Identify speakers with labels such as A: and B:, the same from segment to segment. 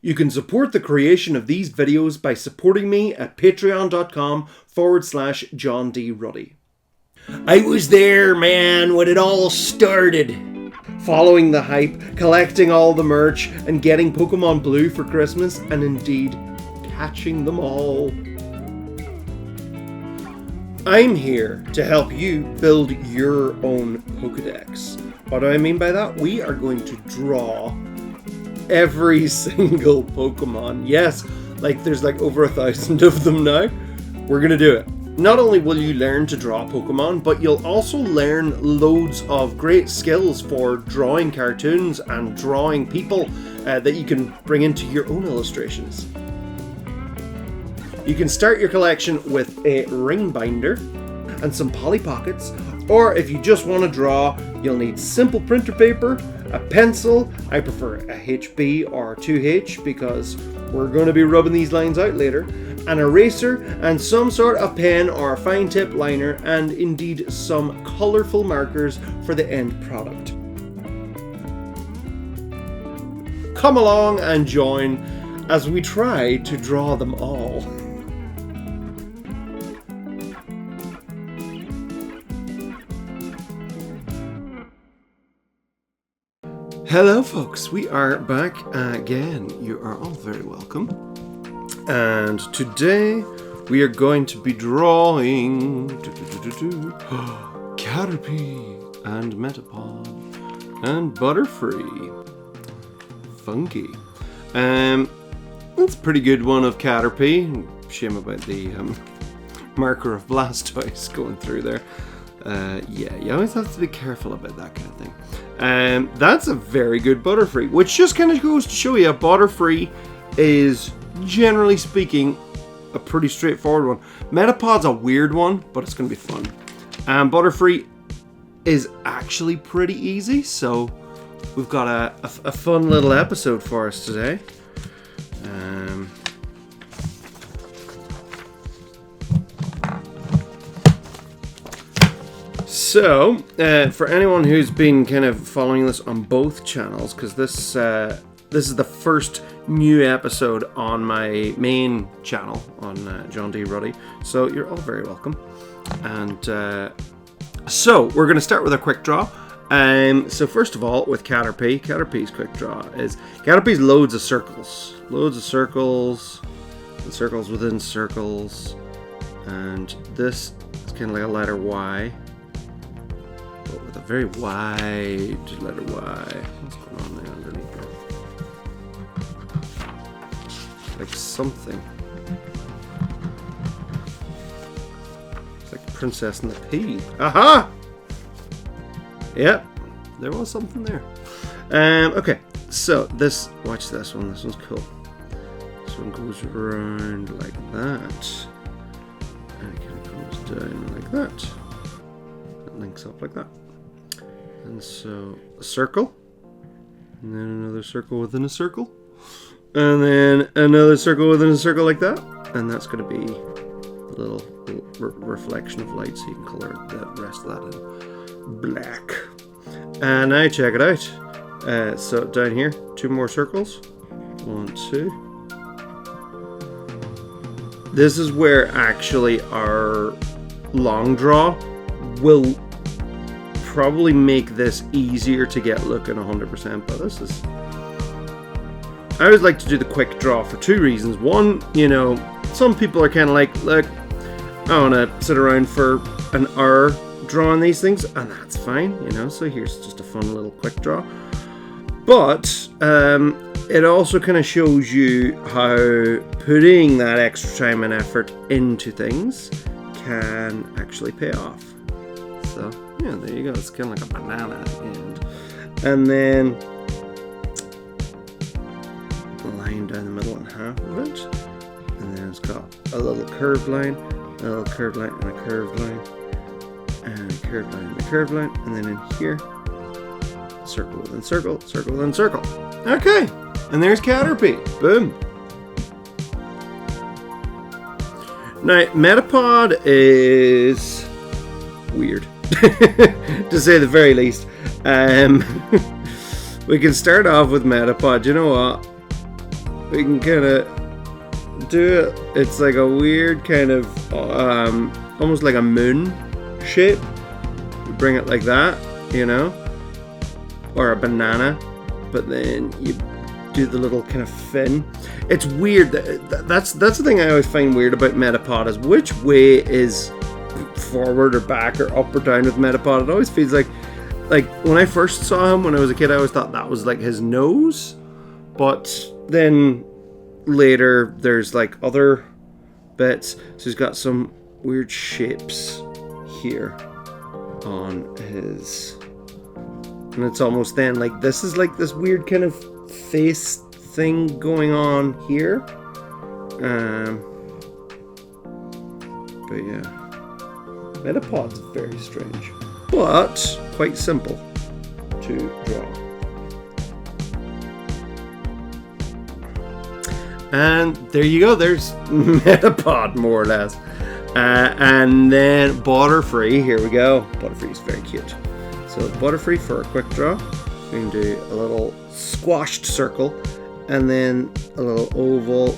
A: You can support the creation of these videos by supporting me at patreon.com/johndruddy. I was there, man, when it all started. Following the hype, collecting all the merch, and getting Pokemon Blue for Christmas, and indeed, catching them all. I'm here to help you build your own Pokédex. What do I mean by that? We are going to draw every single Pokemon. Yes, there's over 1,000 of them now. We're going to do it. Not only will you learn to draw Pokemon, but you'll also learn loads of great skills for drawing cartoons and drawing people that you can bring into your own illustrations. You can start your collection with a ring binder and some Polly Pockets, or if you just want to draw, you'll need simple printer paper, a pencil, I prefer a HB or 2H because we're going to be rubbing these lines out later, an eraser, and some sort of pen or a fine tip liner, and indeed some colourful markers for the end product. Come along and join as we try to draw them all. Hello folks, we are back again. You are all very welcome. And today we are going to be drawing Caterpie and Metapod and Butterfree. Funky. That's a pretty good one of Caterpie. Shame about the marker of Blastoise going through there. Yeah, you always have to be careful about that kind of thing. That's a very good Butterfree, which just kind of goes to show you Butterfree is, generally speaking, a pretty straightforward one. Metapod's a weird one, but it's going to be fun. Butterfree is actually pretty easy, so we've got a fun little episode for us today. So, for anyone who's been kind of following this on both channels, because this is the first new episode on my main channel on John D. Ruddy, so you're all very welcome. And so we're going to start with a quick draw. So first of all, with Caterpie's quick draw is Caterpie's loads of circles, and circles within circles, and this is kind of like a letter Y. But with a very wide letter Y. What's going on there underneath there? Like something. It's like Princess and the Pea. Aha! Yep, there was something there. Okay, so watch this one. This one's cool. This one goes around like that. And it kind of comes down like that. Links up like that, and so a circle, and then another circle within a circle, and then another circle within a circle like that, and that's going to be a little reflection of light, so you can color the rest of that in black. And now check it out. So down here, 2 more circles, 1, 2. This is where actually our long draw will probably make this easier to get looking 100%, but this is... I always like to do the quick draw for 2 reasons. One, some people are kind of like, look, I want to sit around for an hour drawing these things, and that's fine, so here's just a fun little quick draw. But it also kind of shows you how putting that extra time and effort into things can actually pay off. So, yeah, there you go. It's kind of like a banana at the end. And then a line down the middle and half of it. And then it's got a little curved line, a little curved line, and a curved line. And a curved line, and a curved line. And then in here, circle within circle, circle within circle. Okay. And there's Caterpie. Boom. Now, Metapod is weird, to say the very least. We can start off with Metapod. You know what? we can kind of do it. It's like a weird kind of almost like a moon shape. You bring it like that, you know, or a banana, but then you do the little kind of fin. It's weird. That's the thing I always find weird about Metapod, is which way is forward or back or up or down with Metapod. It always feels like when I first saw him when I was a kid, I always thought that was like his nose, but then later there's like other bits. So he's got some weird shapes here on his, and it's almost then like this is like this weird kind of face thing going on here. But yeah, Metapod's very strange, but quite simple to draw. And there you go, there's Metapod, more or less. And then Butterfree, here we go. Butterfree's very cute. So Butterfree for a quick draw. We can do a little squashed circle, and then a little oval.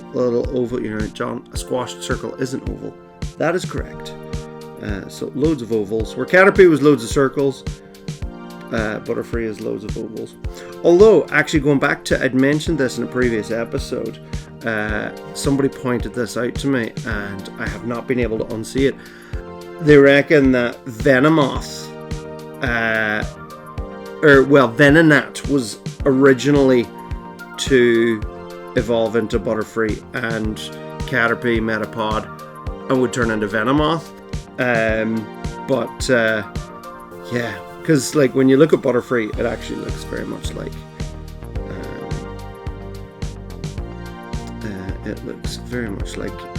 A: You know, John, a squashed circle isn't oval. That is correct. So loads of ovals. Where Caterpie was loads of circles, Butterfree is loads of ovals. Although, actually going back to, I'd mentioned this in a previous episode, somebody pointed this out to me, and I have not been able to unsee it. They reckon that Venomoth, Venonat was originally to evolve into Butterfree and Caterpie, Metapod, and would turn into Venomoth. Yeah, because like when you look at Butterfree, it actually looks very much like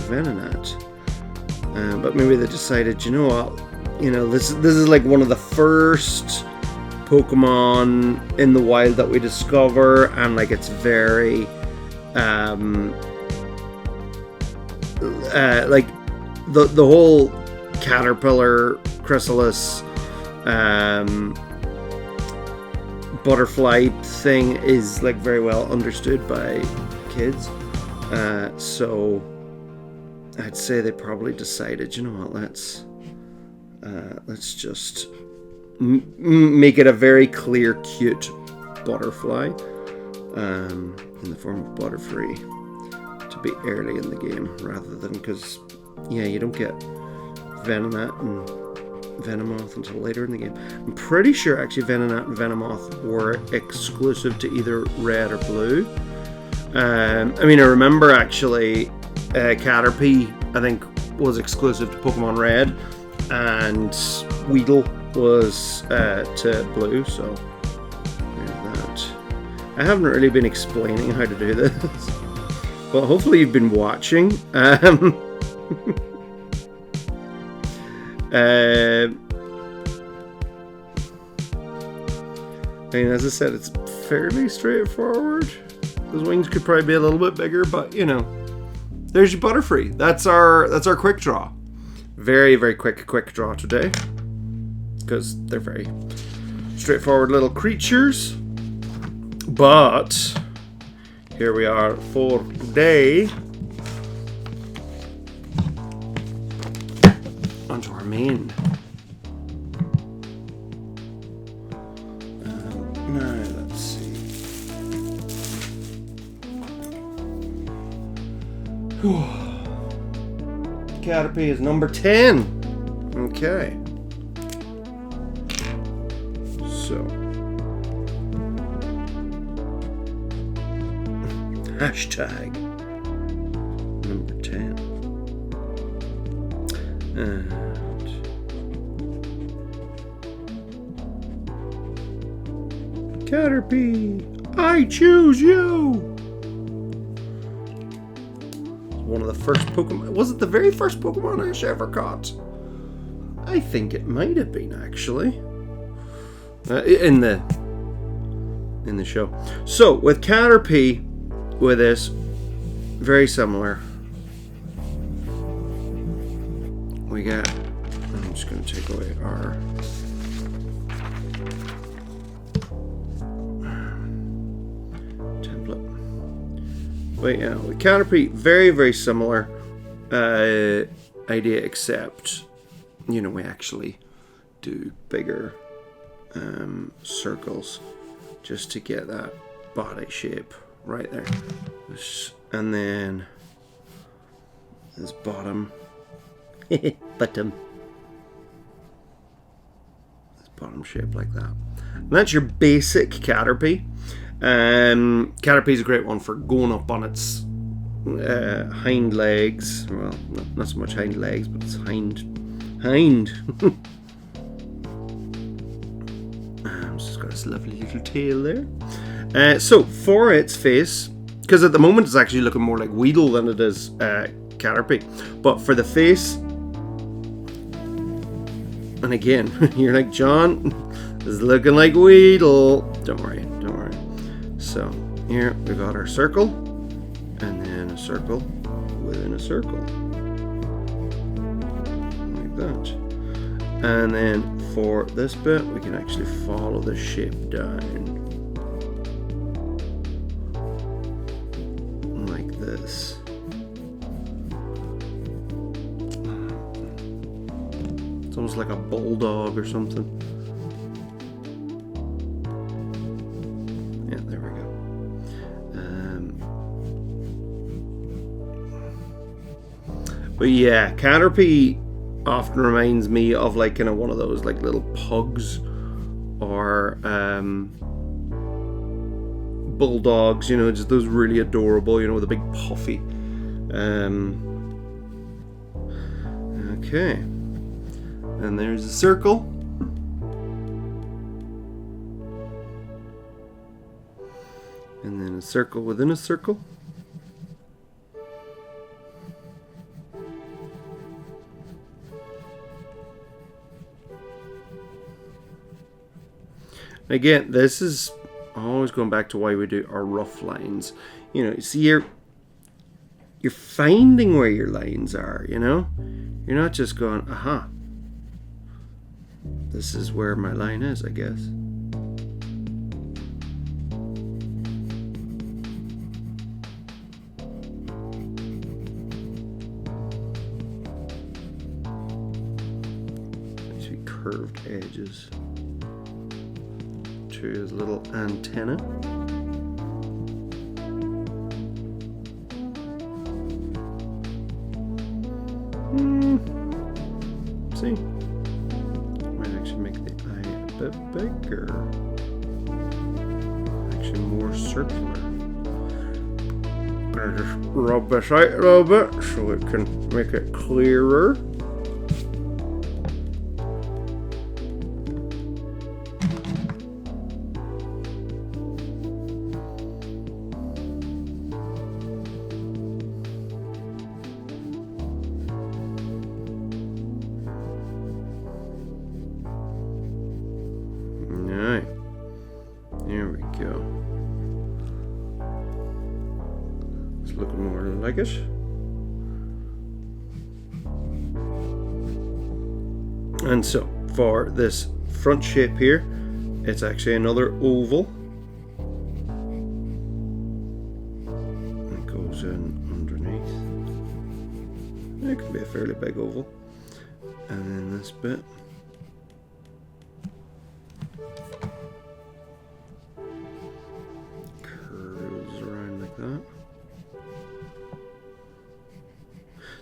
A: Venonat. But maybe they decided, you know what, you know, this is like one of the first Pokemon in the wild that we discover, and like it's very like the whole caterpillar, chrysalis, butterfly thing is like very well understood by kids. So I'd say they probably decided, you know what, let's just make it a very clear, cute butterfly in the form of Butterfree to be early in the game, rather than, because yeah, you don't get Venonat and Venomoth until later in the game. I'm pretty sure actually Venonat and Venomoth were exclusive to either red or blue. I mean, I remember actually Caterpie, I think, was exclusive to Pokemon Red, and Weedle was to blue, so there's that. I haven't really been explaining how to do this, but hopefully you've been watching. I mean, as I said, it's fairly straightforward. Those wings could probably be a little bit bigger, but you know, there's your Butterfree. That's our quick draw. Very, very quick draw today, because they're very straightforward little creatures. But here we are for today. Onto our main. Now let's see. Caterpie is number 10. Okay. So. Hashtag number 10. And Caterpie, I choose you. One of the first Pokemon. Was it the very first Pokemon I ever caught? I think it might have been, actually. In the show. So with Caterpie, with this, very similar. We got. I'm just going to take away our template. But yeah, with Caterpie, very, very similar idea, except, you know, we actually do bigger circles just to get that body shape right there. And then this bottom. Bottom. This bottom shape like that. And that's your basic Caterpie. Caterpie is a great one for going up on its hind legs. Well, not so much hind legs, but it's hind. It's just got this lovely little tail there. So for its face, because at the moment it's actually looking more like Weedle than it is Caterpie, but for the face, and again, you're like, John, this is looking like Weedle. Don't worry. So here we got our circle, and then a circle within a circle, like that. And then for this bit, we can actually follow the shape down, like this. It's almost like a bulldog or something. Yeah, there we go. But yeah, Caterpie often reminds me of like kind of one of those like little pugs or bulldogs, you know, just those really adorable, you know, with a big puffy. Okay. And there's a circle. And then a circle within a circle. Again, this is always going back to why we do our rough lines. You know, see, you're finding where your lines are, you know? You're not just going, aha, this is where my line is, I guess. These curved edges to his little antenna. See? Might actually make the eye a bit bigger. Actually more circular. Gonna just rub this out a little bit so it can make it clearer. There we go. It's looking more like it. And so for this front shape here, it's actually another oval. It goes in underneath. It can be a fairly big oval. And then this bit. That.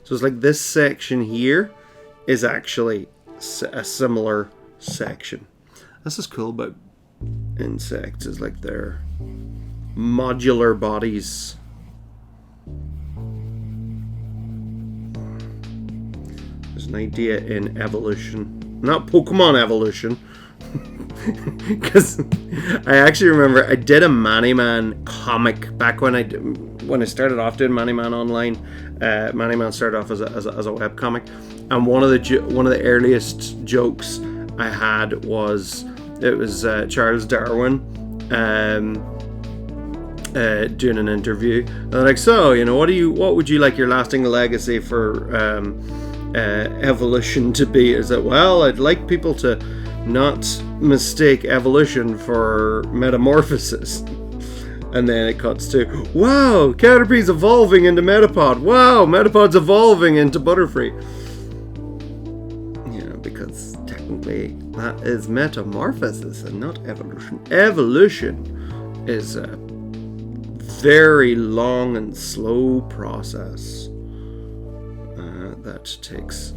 A: So it's like this section here is actually a similar section. This is cool about insects, is like their modular bodies. There's an idea in evolution, not Pokemon evolution. Because I actually remember I did a Mannyman comic back when I started off doing Mannyman online. Mannyman started off as a webcomic, and one of the earliest jokes I had was Charles Darwin doing an interview. And they're like, so, you know, what would you like your lasting legacy for evolution to be? Is that, well, I'd like people to not mistake evolution for metamorphosis. And then it cuts to, wow, Caterpie's evolving into Metapod. Wow, Metapod's evolving into Butterfree. You know, because technically that is metamorphosis and not evolution. Evolution is a very long and slow process that takes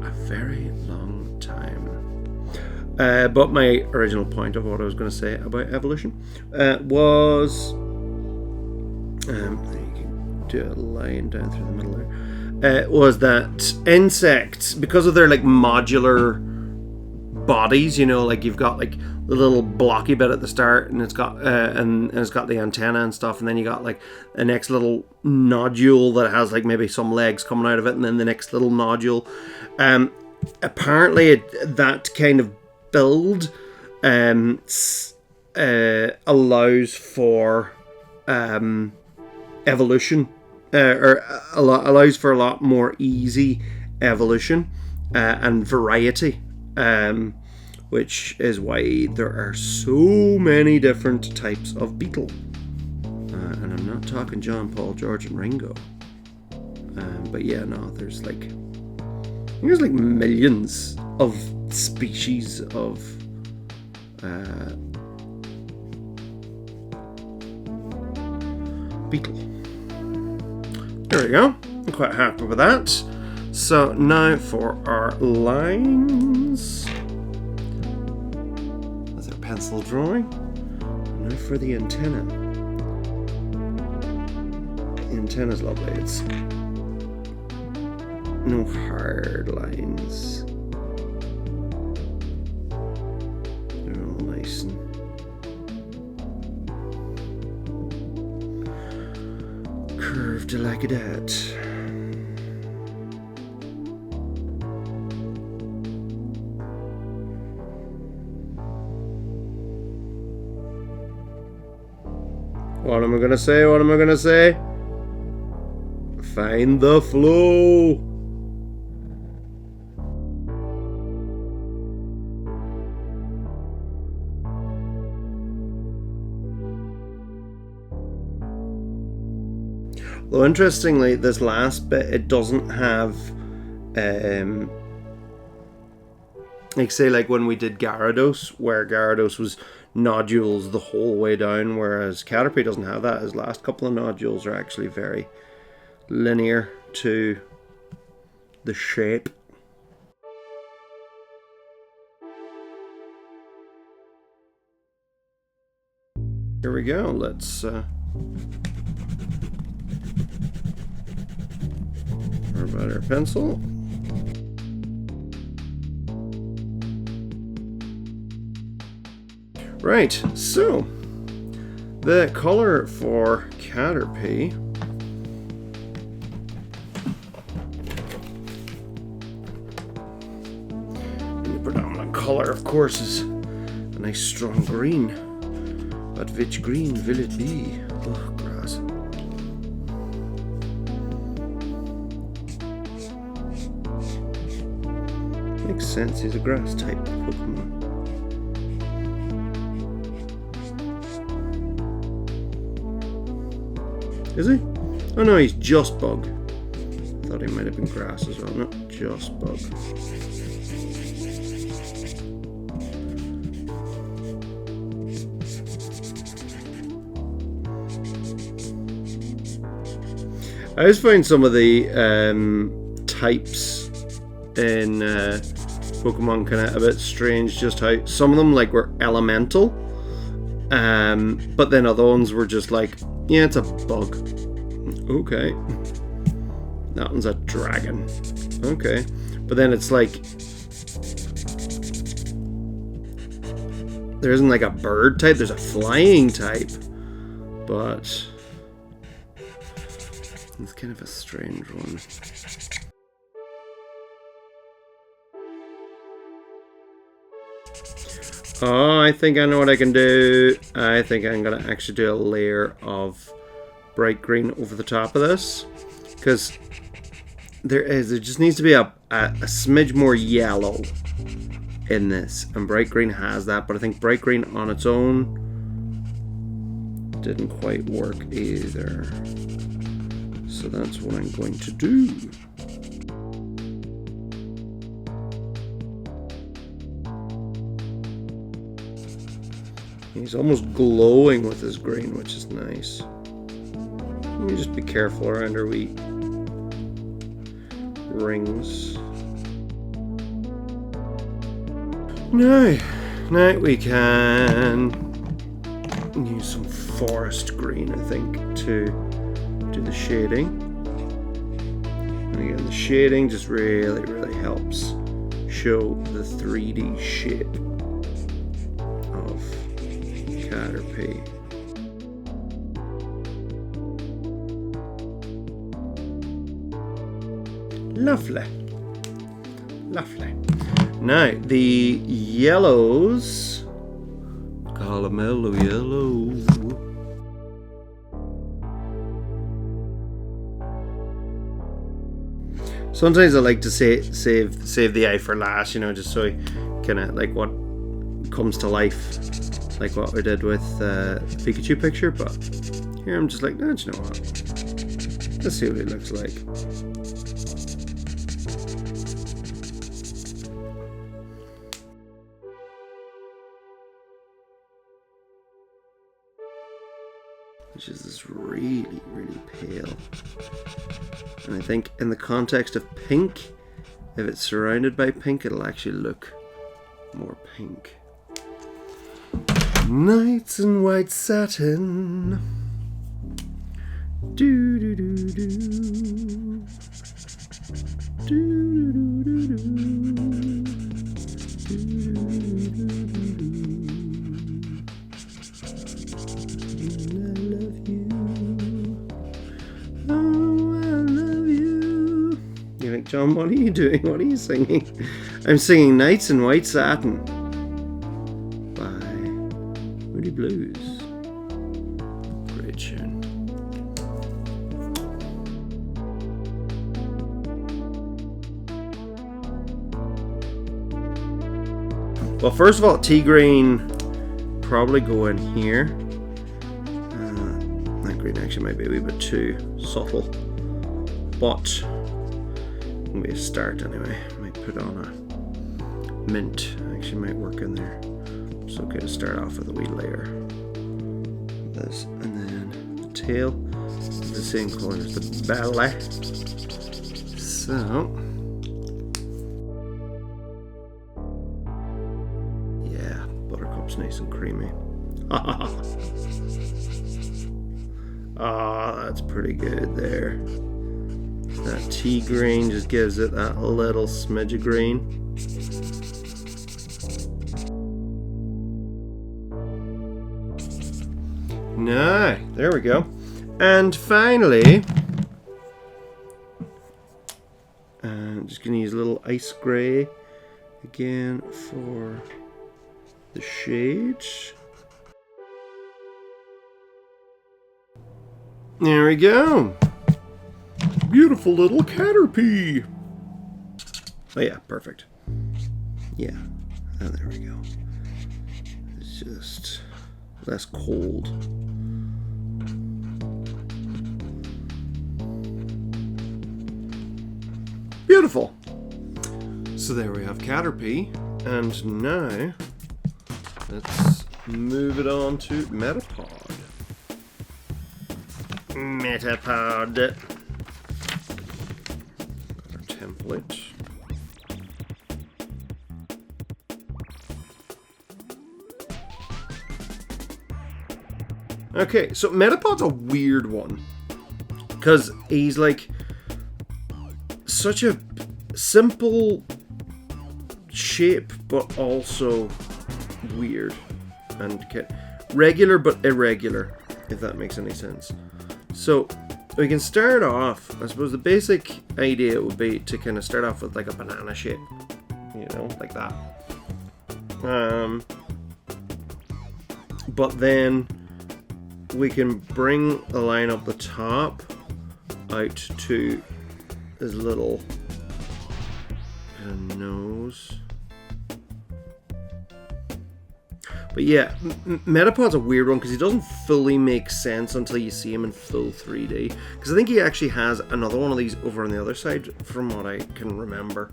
A: a very long time. But my original point of what I was going to say about evolution was, you can do a line down through the middle there, was that insects, because of their like modular bodies, you know, like you've got like the little blocky bit at the start, and it's got and it's got the antenna and stuff, and then you got like the next little nodule that has like maybe some legs coming out of it, and then the next little nodule. Apparently that kind of build allows for evolution, or allows for a lot more easy evolution and variety, which is why there are so many different types of beetle. And I'm not talking John, Paul, George, and Ringo. But yeah, no, there's like millions of species of beetle. There we go. I'm quite happy with that. So now for our lines. That's our pencil drawing. Now for the antenna. The antenna's lovely. It's no hard lines. They're all nice and curved like that. What am I gonna say? What am I gonna say? Find the flow. Though interestingly, this last bit, it doesn't have, like say like when we did Gyarados, where Gyarados was nodules the whole way down, whereas Caterpie doesn't have that. His last couple of nodules are actually very linear to the shape. Here we go. Let's about our pencil. Right, so the color for Caterpie and the predominant color, of course, is a nice strong green. But which green will it be? Oh, grass. Makes sense, he's a grass type Pokemon. Is he? Oh no, he's just bug. I thought he might have been grass as well. No, just bug. I always find some of the types in Pokemon kind of a bit strange, just how some of them like were elemental, but then other ones were just like, yeah, it's a bug. Okay. That one's a dragon. Okay. But then it's like, there isn't like a bird type, there's a flying type, but it's kind of a strange one. Oh, I think I know what I can do. I think I'm going to actually do a layer of bright green over the top of this. Because there just needs to be a smidge more yellow in this. And bright green has that. But I think bright green on its own didn't quite work either. So that's what I'm going to do. He's almost glowing with his green, which is nice. You just be careful around our wee rings. Now we can use some forest green, I think, to do the shading. And again, the shading just really helps show the 3D shape of Caterpie. Lovely. Now, the yellows, Caramello yellow. Sometimes I like to save the eye for last, you know, just so kind of like what comes to life, like what we did with the Pikachu picture. But here I'm just like, no, you know what? Let's see what it looks like. Which is this really pale. And I think in the context of pink, if it's surrounded by pink, it'll actually look more pink. Nights in white satin. Do do do do. Do do do do. John, what are you doing? What are you singing? I'm singing Nights in White Satin by Ruddy Blues. Great tune. Well, first of all, tea green probably go in here. That green actually might be a wee bit too subtle, but be a start anyway. Might put on a mint. Actually might work in there. It's okay to start off with a wee layer of this, and then the tail is the same color as the belly. So yeah, Buttercup's nice and creamy. That's pretty good there. That tea green just gives it that little smidge of green. Now, there we go. And finally, I'm just going to use a little ice gray again for the shades. There we go. Beautiful little Caterpie. Oh yeah, perfect. Yeah, oh, there we go. It's just less cold. Beautiful. So there we have Caterpie, and now let's move it on to Metapod. Metapod. Template. Okay, so Metapod's a weird one because he's like such a simple shape, but also weird and regular but irregular, if that makes any sense. So we can start off, I suppose the basic idea would be to kind of start off with like a banana shape, you know, like that. But then we can bring a line up the top out to his little nose. But yeah, Metapod's a weird one because he doesn't fully make sense until you see him in full 3D. Because I think he actually has another one of these over on the other side, from what I can remember.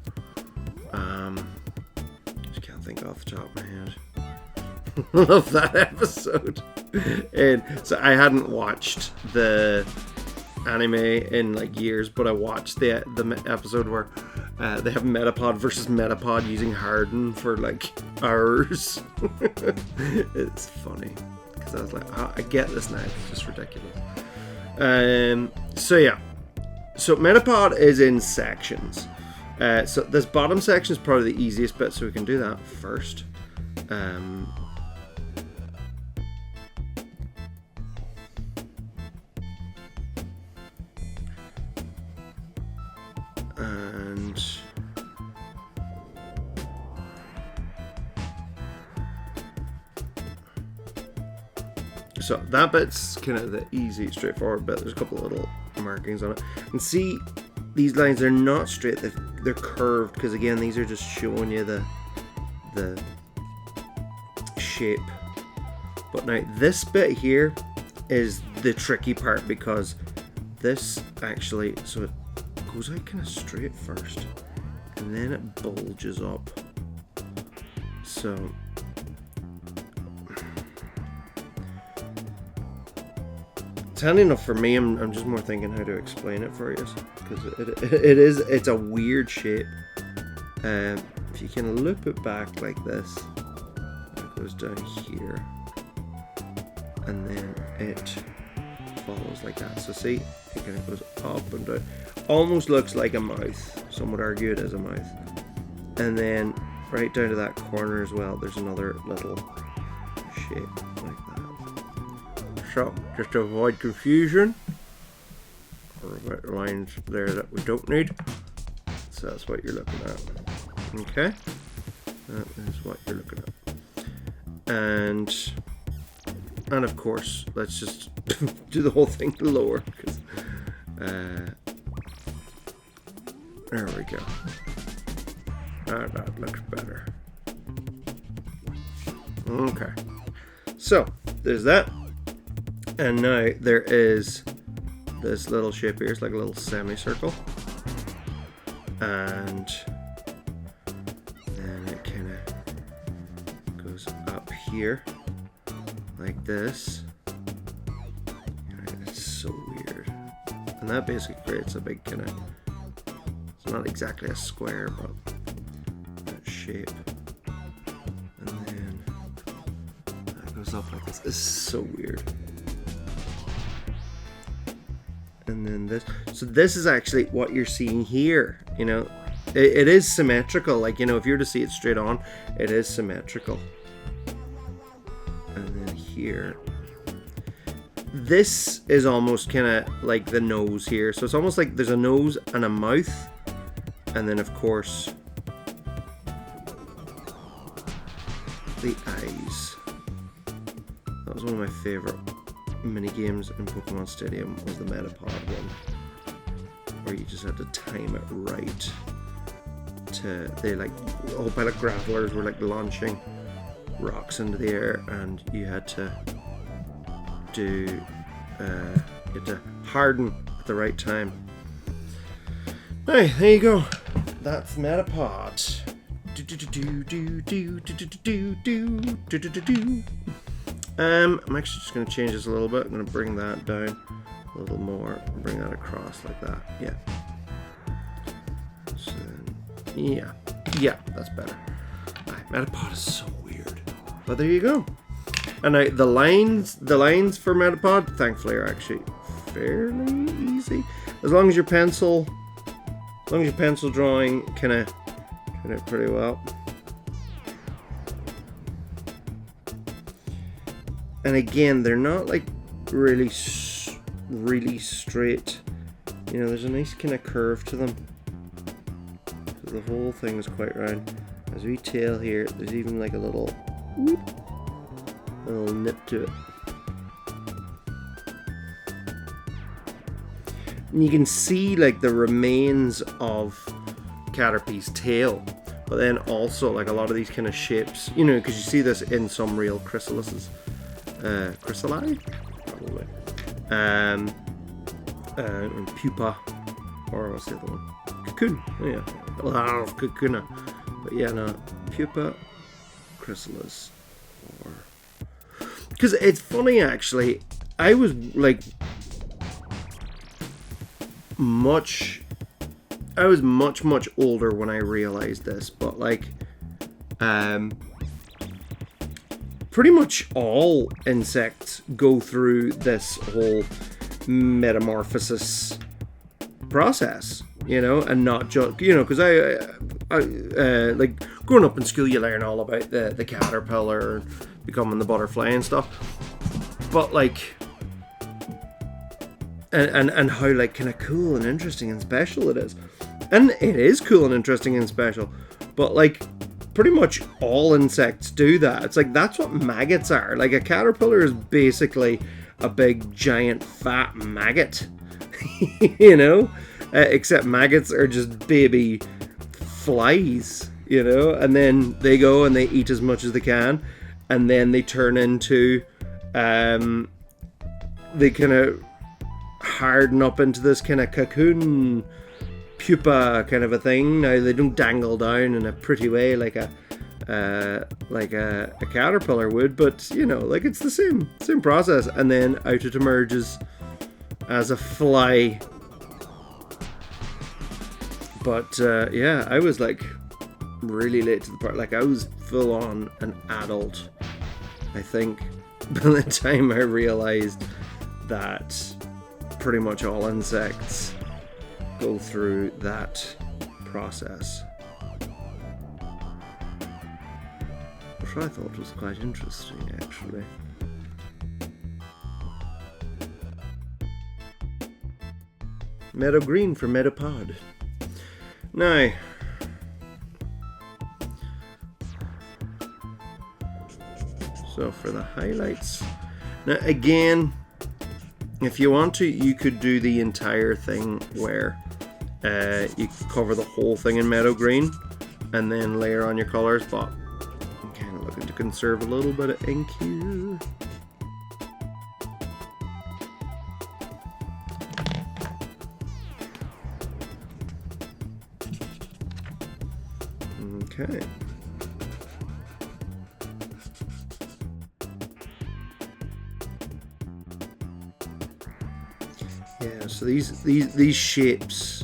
A: Just can't think off the top of my head. Love that episode. And so I hadn't watched the anime in like years, but I watched the episode where they have Metapod versus Metapod using Harden for like hours. It's funny because I was like, oh, I get this now. It's just ridiculous. So yeah, so Metapod is in sections. So this bottom section is probably the easiest bit, so we can do that first. And so that bit's kind of the easy, straightforward bit. There's a couple of little markings on it. And see, these lines, they're not straight, they're curved, because again, these are just showing you the shape. But now this bit here is the tricky part, because this actually, so it goes out kind of straight first and then it bulges up. So it's handy enough for me. I'm just more thinking how to explain it for you, because it's a weird shape. If you can loop it back like this, it goes down here and then it follows like that. So see, it kind of goes up and down, almost looks like a mouth. Some would argue it is a mouth. And then right down to that corner as well, there's another little shape like that. So just to avoid confusion, or lines there that we don't need, so that's what you're looking at. Okay, that is what you're looking at. And of course, let's just do the whole thing lower, because there we go. That looks better. Okay, so there's that, and now there is this little shape here. It's like a little semicircle, and then it kind of goes up here like this. It's so weird, and that basically creates a big kind of, it's not exactly a square, but that shape, and then that goes up like this. It's so weird. And then this, so this is actually what you're seeing here. You know, it is symmetrical. Like, you know, if you were to see it straight on, it is symmetrical. And then here, this is almost kind of like the nose here. So it's almost like there's a nose and a mouth, and then of course the eyes. That was one of my favorite mini games in Pokemon Stadium, was the Metapod one, where you just had to time it right. They like, a whole pile of gravelers were like launching rocks into the air, and you had to do you had to harden at the right time. Hey, there you go. That's Metapod. I'm actually just going to change this a little bit. I'm going to bring that down a little more, bring that across like that. Yeah. So, yeah, that's better. Metapod is so weird, but there you go. And now the lines for Metapod, thankfully, are actually fairly easy, as long as your pencil drawing kind of pretty well. And again, they're not like really straight. You know, there's a nice kind of curve to them. So the whole thing is quite round. As we tail here, there's even like a little whoop, a little nip to it. And you can see like the remains of Caterpie's tail, But then also like a lot of these kind of shapes, you know, because you see this in some real chrysalises. Chrysali? Probably. Pupa. Or what's the other one? Cocoon. Oh yeah. Oh, cocoona. But yeah, no. Pupa, chrysalis. Or... Because it's funny actually. I was like... much older when I realized this, but like pretty much all insects go through this whole metamorphosis process, you know, and not just, you know, because I like growing up in school you learn all about the caterpillar becoming the butterfly and stuff, but like and how like kind of cool and interesting and special it is. And it is cool and interesting and special. But like pretty much all insects do that. It's like that's what maggots are. Like a caterpillar is basically a big giant fat maggot. You know? Except maggots are just baby flies, you know? And then they go and they eat as much as they can. And then they turn into they kind of harden up into this kind of cocoon pupa kind of a thing. Now they don't dangle down in a pretty way like a caterpillar would, but you know, like it's the same process, and then out it emerges as a fly. But yeah, I was like really late to the part. Like I was full on an adult, I think, by the time I realized that pretty much all insects go through that process, which I thought was quite interesting actually. Meadow green for Metapod. Now so for the highlights, now again, if you want to, you could do the entire thing where you cover the whole thing in meadow green and then layer on your colours, but I'm kind of looking to conserve a little bit of ink here. Okay. Yeah, so these shapes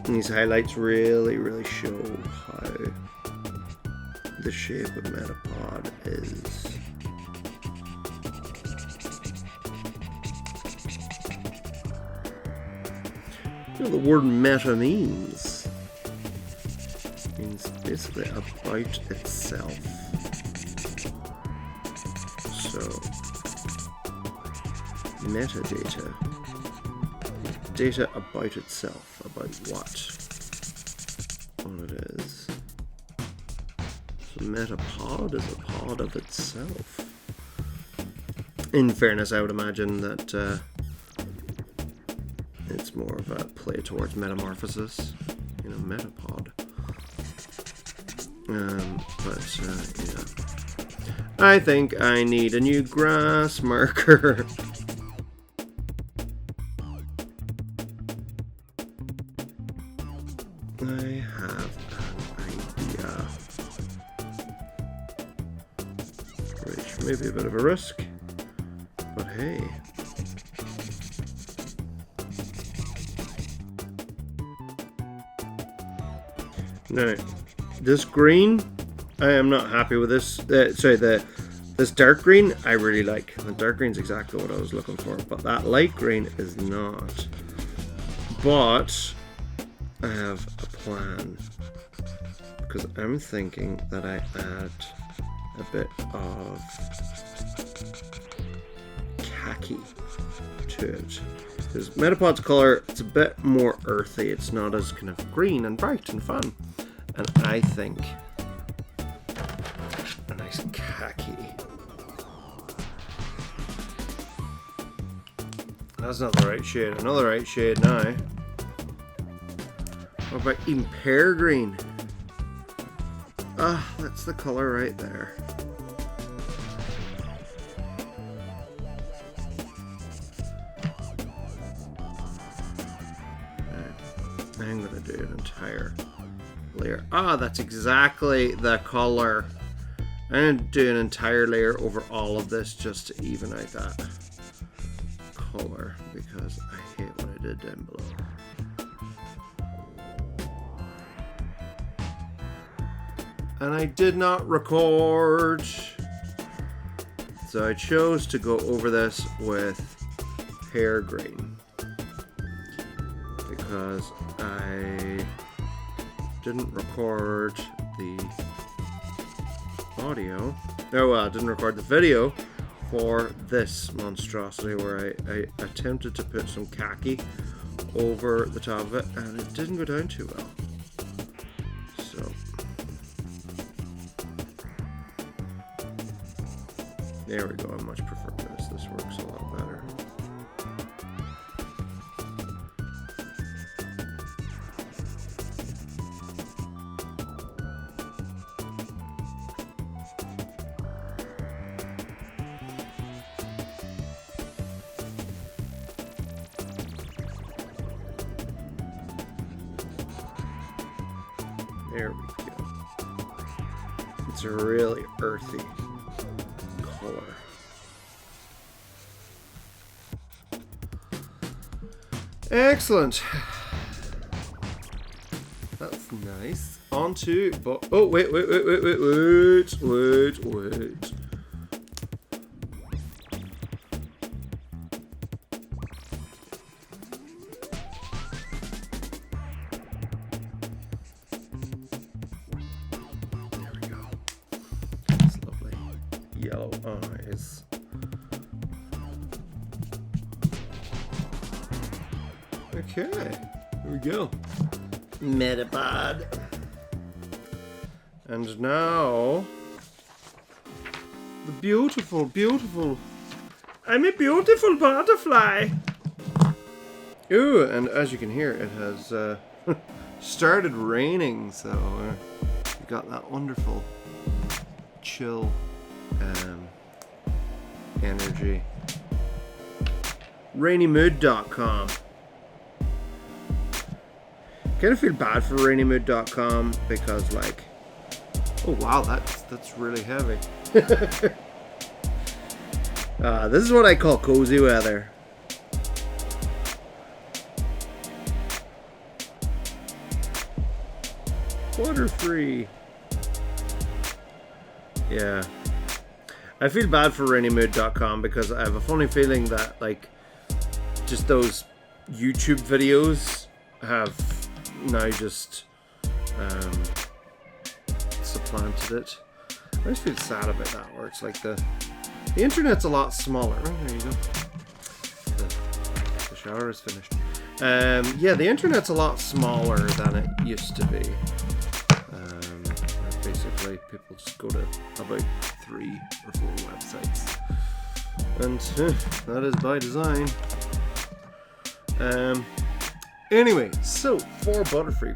A: and these highlights really show how the shape of Metapod is. You know, the word meta means basically about itself. So metadata. Data about itself, about what it is. So Metapod is a pod of itself. In fairness, I would imagine that it's more of a play towards metamorphosis, you know, Metapod. But yeah, I think I need a new grass marker. I have an idea, which may be a bit of a risk, but hey. Now, this green, I am not happy with this. This dark green, I really like. The dark green's exactly what I was looking for, but that light green is not. But I have a plan, because I'm thinking that I add a bit of khaki to it. Because Metapod's colour, it's a bit more earthy, it's not as kind of green and bright and fun. And I think a nice khaki. That's not the right shade. Another right shade now. What about even pear green? Ah, that's the color right there. Okay. I'm gonna do an entire layer. Ah, that's exactly the color. I'm gonna do an entire layer over all of this just to even out that color because I hate what I did down below. And I did not record, so I chose to go over this with hair green because I didn't record the audio. Oh well, I didn't record the video for this monstrosity where I attempted to put some khaki over the top of it and it didn't go down too well. So there we go. I much prefer this. This works a lot better. There we go. It's a really earthy color. Excellent. That's nice. On to, but oh wait. Yellow eyes. Okay, here we go. Metapod. And now the beautiful, beautiful. I'm a beautiful butterfly. Ooh, and as you can hear, it has started raining, so we got that wonderful chill energy. Rainymood.com. Kind of feel bad for rainymood.com because, like, oh wow, that's really heavy. This is what I call cozy weather. Butterfree. Yeah. I feel bad for rainymood.com because I have a funny feeling that, like, just those YouTube videos have now just supplanted it. I just feel sad about that, where it's like the internet's a lot smaller. Oh, there you go. The shower is finished. Yeah, the internet's a lot smaller than it used to be. Basically, people just go to about 3 or 4 websites, and that is by design. Anyway, so for Butterfree,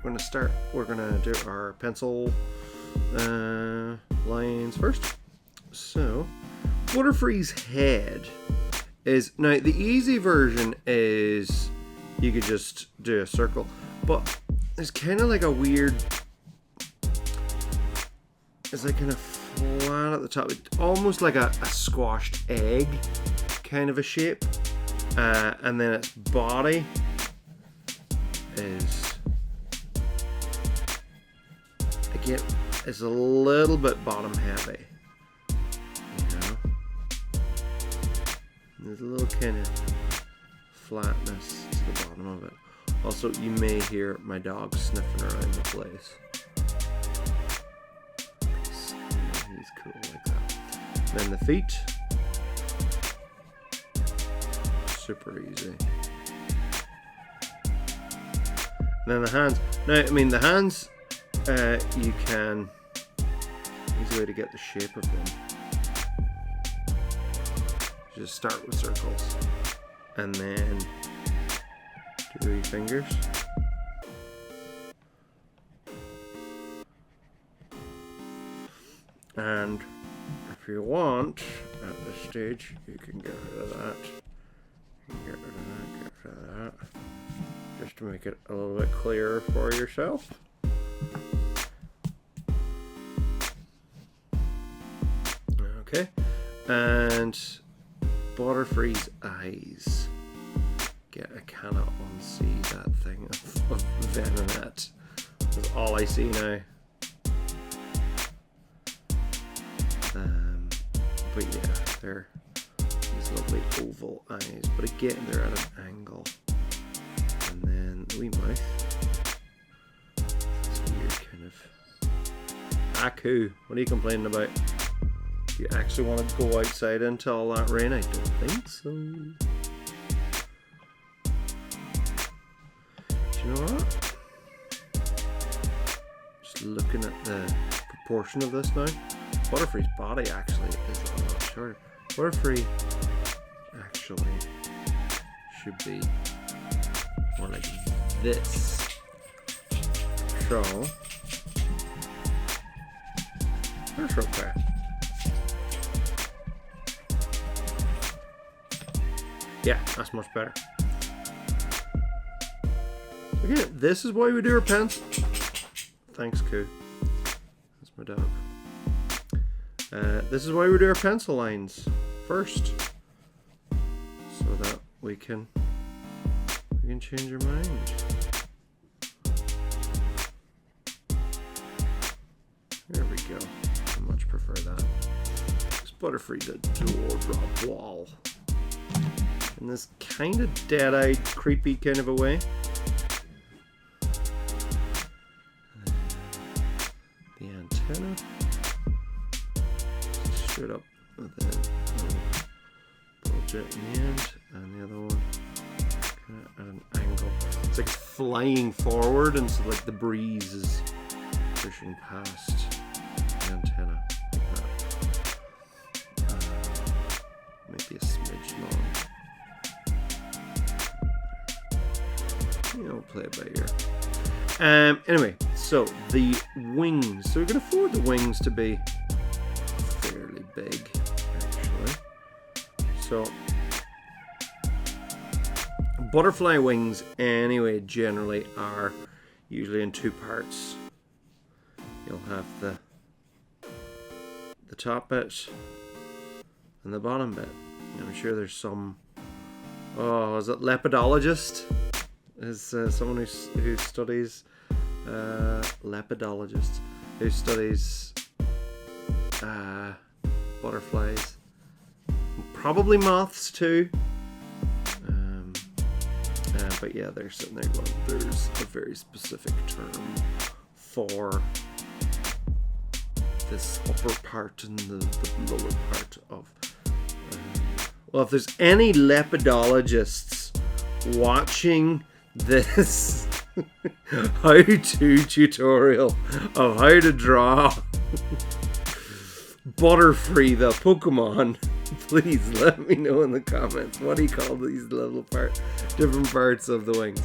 A: we're gonna do our pencil lines first. So Butterfree's head is, now the easy version is you could just do a circle, but there's kind of like a weird, it's like kind of flat at the top, almost like a squashed egg kind of a shape, and then its body is, again, it's a little bit bottom heavy, you know. There's a little kind of flatness to the bottom of it. Also, you may hear my dog sniffing around the place. He's cool like that. Then the feet, super easy. Then the hands. Now, I mean, the hands, you can, easy way to get the shape of them. Just start with circles, and then do your fingers. And if you want, at this stage, you can get rid of that. You can get rid of that, get rid of that. Just to make it a little bit clearer for yourself. Okay. And Butterfree's eyes. I cannot unsee that thing of Venonat. That's all I see now. But yeah, they're these lovely oval eyes. But again, they're at an angle. And then the wee mouth. This weird kind of... Aku, what are you complaining about? Do you actually want to go outside into all that rain? I don't think so. Do you know what? Just looking at the proportion of this now. Butterfree's body actually is a lot shorter. Butterfree actually should be more like this. So there's okay. Yeah, that's much better. Again, this is why we do our pencil. Thanks, Koo. That's my dog. This is why we do our pencil lines first, so that we can change our mind. There we go. I much prefer that. This Butterfree the door wall in this kind of dead-eyed, creepy kind of a way. The antenna. Straight up with a bulge in the end, and the other one kind of at an angle. It's like it's flying forward, and so like the breeze is pushing past the antenna like that. Maybe a smidge long. We'll play it by ear. Anyway, so the wings. So we're going to forward the wings to be fairly big, actually. So butterfly wings, anyway, generally are usually in two parts. You'll have the top bit and the bottom bit. I'm sure there's some. Oh, is it lepidologist? Is someone who studies lepidologist who studies butterflies, probably moths too. But yeah, they're sitting there going, there's a very specific term for this upper part and the lower part of. Well, if there's any lepidologists watching this how-to tutorial of how to draw Butterfree the Pokemon, please let me know in the comments. What do you call these little different parts of the wings?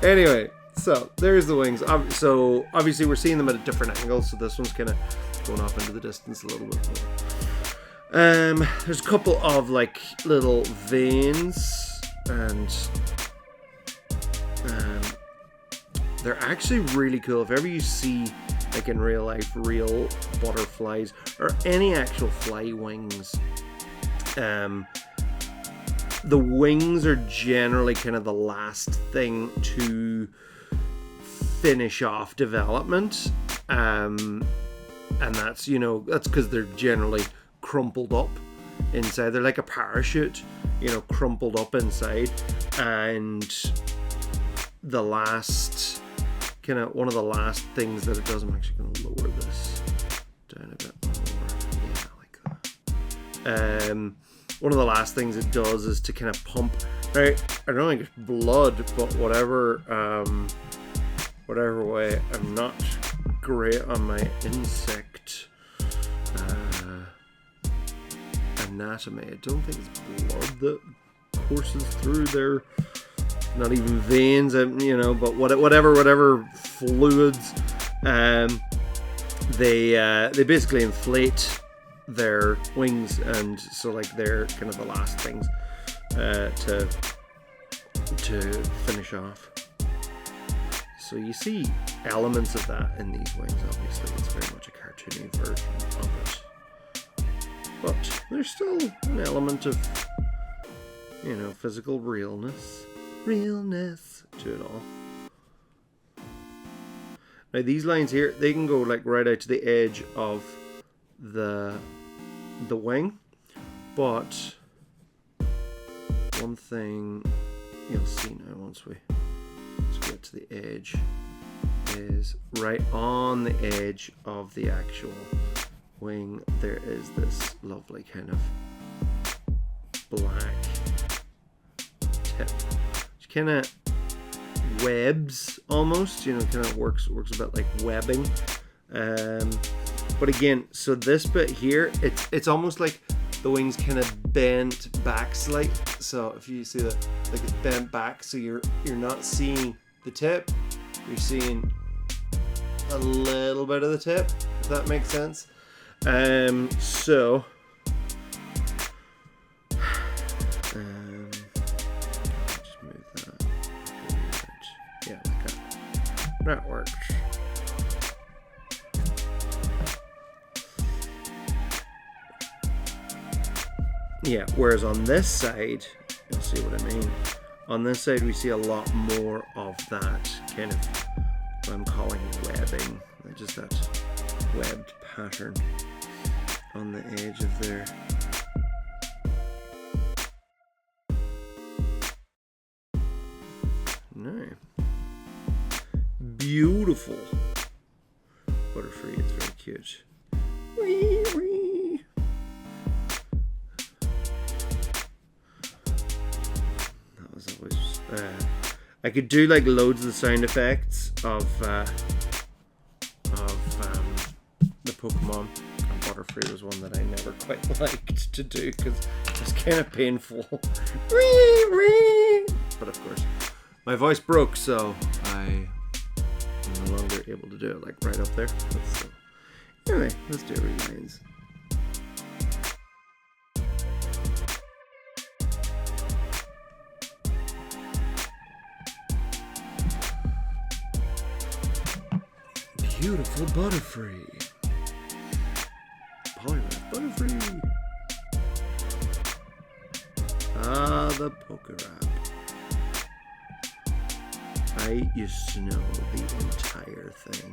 A: Anyway, so there's the wings. So obviously we're seeing them at a different angle, so this one's kind of going off into the distance a little bit more. There's a couple of like little veins, and they're actually really cool. If ever you see, like in real life, real butterflies or any actual fly wings, the wings are generally kind of the last thing to finish off development, and that's, you know, that's because they're generally crumpled up inside. They're like a parachute, you know, crumpled up inside, and the last kind of one of the last things that it does. I'm actually going to lower this down a bit more. Yeah, like that. One of the last things it does is to kind of pump. Right, I don't think it's blood, but whatever way. I'm not great on my insect anatomy. I don't think it's blood that courses through there. Not even veins, you know, but whatever fluids. they basically inflate their wings, and so like they're kind of the last things to finish off. So you see elements of that in these wings. Obviously, it's very much a cartoony version of it, but there's still an element of, you know, physical realness to it all. Now these lines here, they can go like right out to the edge of the wing, but one thing you'll see now once we get to the edge is right on the edge of the actual wing there is this lovely kind of black tip, which kind of webs almost, you know, kind of works a bit like webbing. But again, so this bit here, it's almost like the wings kind of bent back slightly. So if you see that, like it's bent back, so you're not seeing the tip, you're seeing a little bit of the tip, if that makes sense. So just move that. Yeah, like that. That works. Yeah, whereas on this side, you'll see what I mean. On this side, we see a lot more of that kind of what I'm calling webbing, just that webbed pattern on the edge of there. No, beautiful. Butterfree is very cute. Wee, wee. That was always. I could do like loads of the sound effects of the Pokemon, and Butterfree was one that I never quite liked to do because it was kind of painful. But of course, my voice broke, so I'm no longer able to do it like right up there. So, anyway, let's do relines. Beautiful Butterfree. Polyrath Butterfree. Ah, the Pokerap. I used to know the entire thing.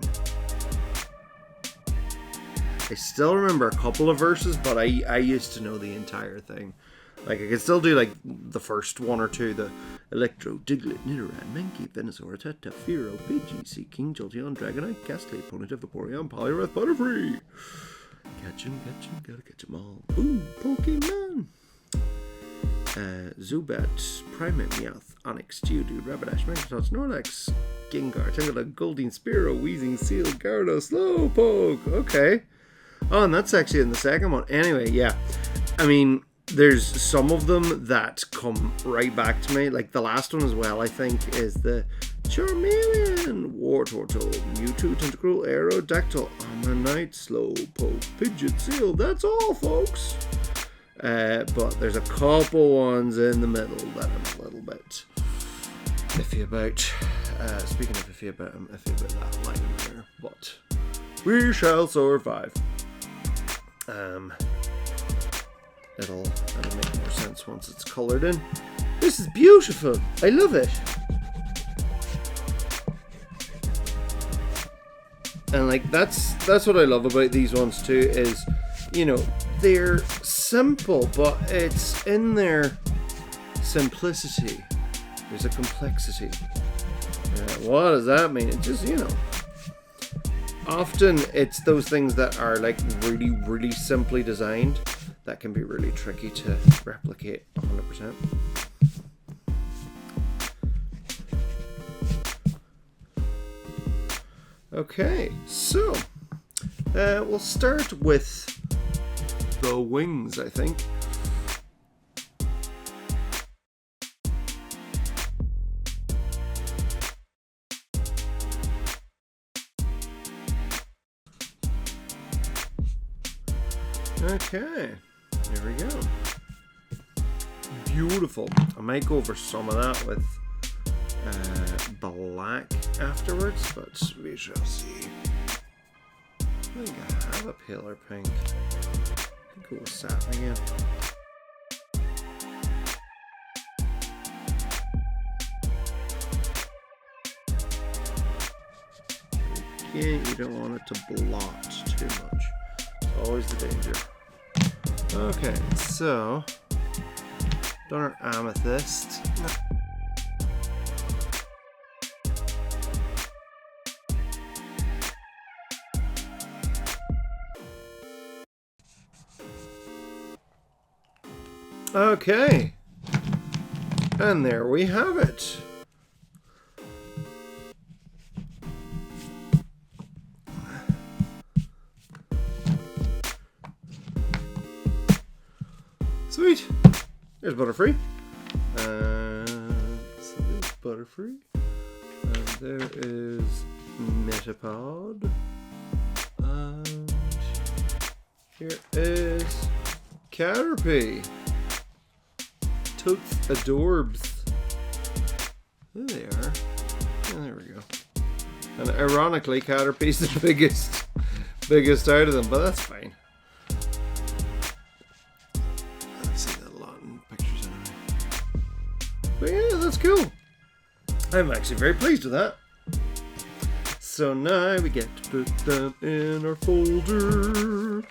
A: I still remember a couple of verses, but I used to know the entire thing. Like, I could still do, like, the first one or two, the Electro, Diglett, Nidoran, Mankey, Venusaur, Teta, Fearow, Pidgey, Sea King, Jolteon, Dragonite, Gastly, Ponyta, Vaporeon, Poliwrath, Butterfree. Catch 'em, gotta catch 'em all. Ooh, Pokemon! Zubat, Primeape, Meowth, Onix, Geodude, Rapidash, Magneton, Snorlax, Gengar, Tangela, Goldeen, Spearow, Weezing, Seal, Gyarados, Slowpoke. Okay. Oh, and that's actually in the second one. Anyway, yeah. I mean, there's some of them that come right back to me. Like the last one as well, I think, is the Charmeleon, Wartortle, Mewtwo, Tentacruel, Aerodactyl, Ammonite, Slowpoke, Pidgeot, Seal. That's all, folks. But there's a couple ones in the middle that I'm a little bit iffy about. Speaking of iffy about, I'm iffy about that line there. But we shall survive. It'll make more sense once it's colored in. This is beautiful. I love it. And like that's what I love about these ones too, is, you know, they're simple, but it's in their simplicity there's a complexity. What does that mean? It just, you know, often it's those things that are like really, really simply designed that can be really tricky to replicate 100%. Okay, so we'll start with the wings, I think. Okay, here we go. Beautiful. I might go over some of that with black afterwards, but we shall see. I think I have a paler pink. I could go with satin again. Again, you don't want it to blot too much. It's always the danger. Okay, so done our amethyst. Okay, and there we have it. Sweet. There's Butterfree. So there's Butterfree. And there is Metapod. And here is Caterpie. Totes adorbs. There they are. Oh, there we go. And ironically, Caterpie's the biggest out of them, but that's fine. I've seen that a lot in pictures anyway. But yeah, that's cool. I'm actually very pleased with that. So now we get to put them in our folder.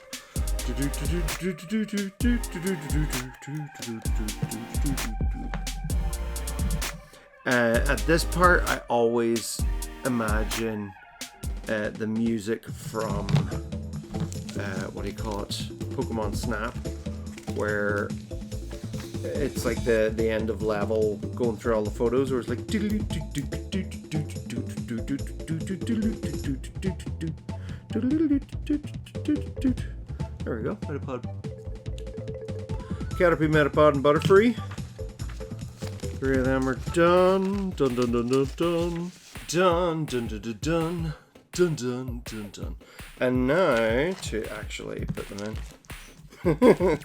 A: At this part, I always imagine the music from what do you call it? Pokemon Snap, where it's like the end of level going through all the photos, where it's like there we go, Metapod. Caterpie, Metapod, and Butterfree. 3 of them are done. Dun dun dun dun dun. Dun dun dun dun dun. Dun dun dun dun. And now to actually put them in.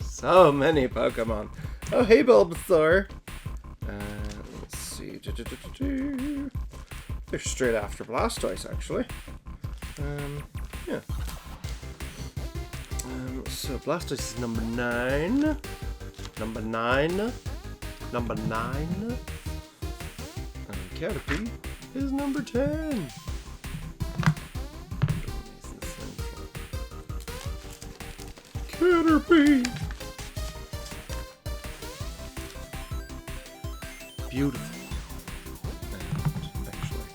A: So many Pokemon. Oh, hey Bulbasaur. Let's see. They're straight after Blastoise, actually. Yeah. So Blastoise is number 9. Number 9. Number 9. And Caterpie is number 10. Caterpie. Beautiful. And actually,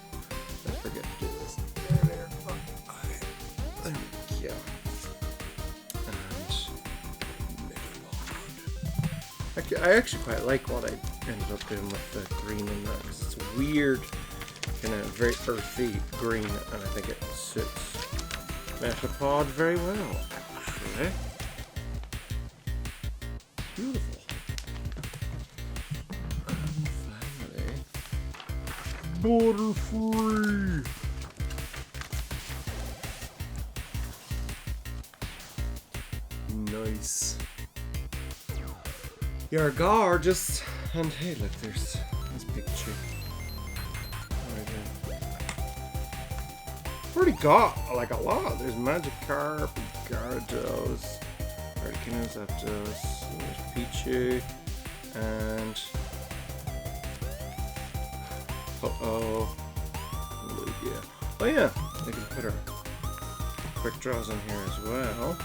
A: I forget to do this. There we go. And I actually quite like what I ended up doing with the green in that, because it's a weird, kind of very earthy green, and I think it suits Metapod very well. Okay. Beautiful. And finally, Butterfree. Nice. You're gorgeous. And hey, look, there's Pikachu. Right there. Already got like a lot. There's Magikarp, Gyarados, Articuno, Zapdos, there's Pichu, and Lugia. Oh yeah, I can put our quick draws in here as well.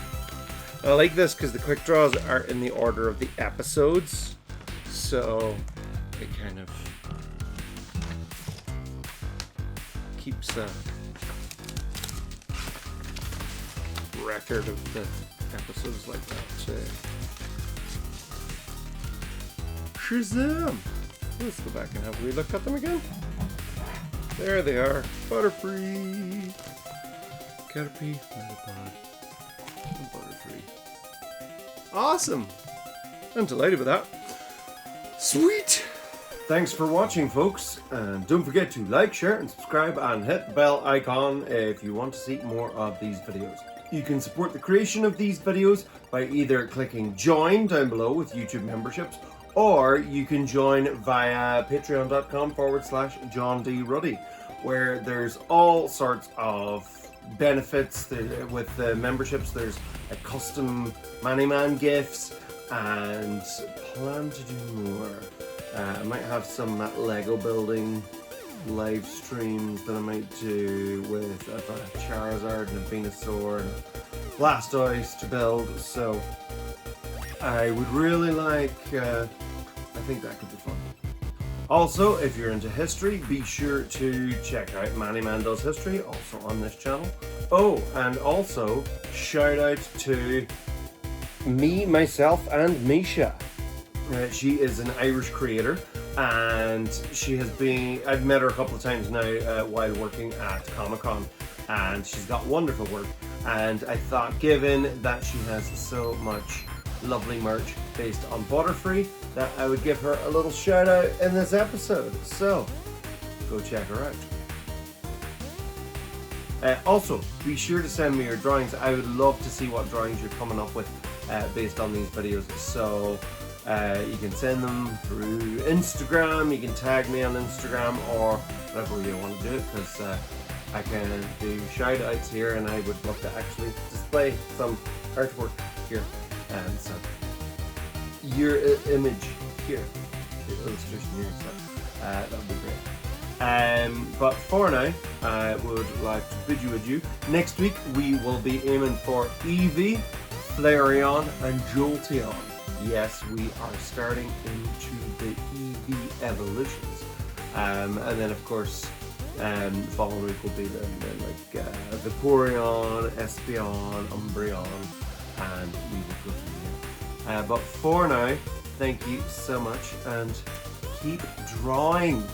A: I like this because the quick draws are in the order of the episodes, so it kind of keeps a record of the episodes like that too. Shazam! Let's go back and have we look at them again. There they are. Butterfree, Caterpie, Metapod, and Butterfree. Awesome! I'm delighted with that. Sweet! Thanks for watching, folks, and don't forget to like, share, and subscribe, and hit the bell icon if you want to see more of these videos. You can support the creation of these videos by either clicking join down below with YouTube memberships, or you can join via patreon.com/johndruddy, where there's all sorts of benefits. With the memberships, there's a custom Mannyman gifts, and plan to do more. I might have some Lego building live streams that I might do with a Charizard and a Venusaur and a Blastoise to build, so I would really like, I think that could be fun. Also, if you're into history, be sure to check out Mannyman Does History, also on this channel. Oh, and also, shout out to me, myself, and Misha. She is an Irish creator, and she has been, I've met her a couple of times now while working at Comic-Con, and she's got wonderful work, and I thought, given that she has so much lovely merch based on Butterfree, that I would give her a little shout out in this episode, so go check her out. Also, be sure to send me your drawings. I would love to see what drawings you're coming up with based on these videos, so you can send them through Instagram, you can tag me on Instagram, or whatever you want to do it, because I can do shout outs here, and I would love to actually display some artwork here. And so your image here, the illustration here, so that would be great. But for now, I would like to bid you adieu. Next week we will be aiming for Eevee, Flareon, and Jolteon. Yes, we are starting into the Eevee evolutions, and then of course the following week will be then like Vaporeon, Espeon, Umbreon, and we will go from there. But for now, thank you so much, and keep drawing.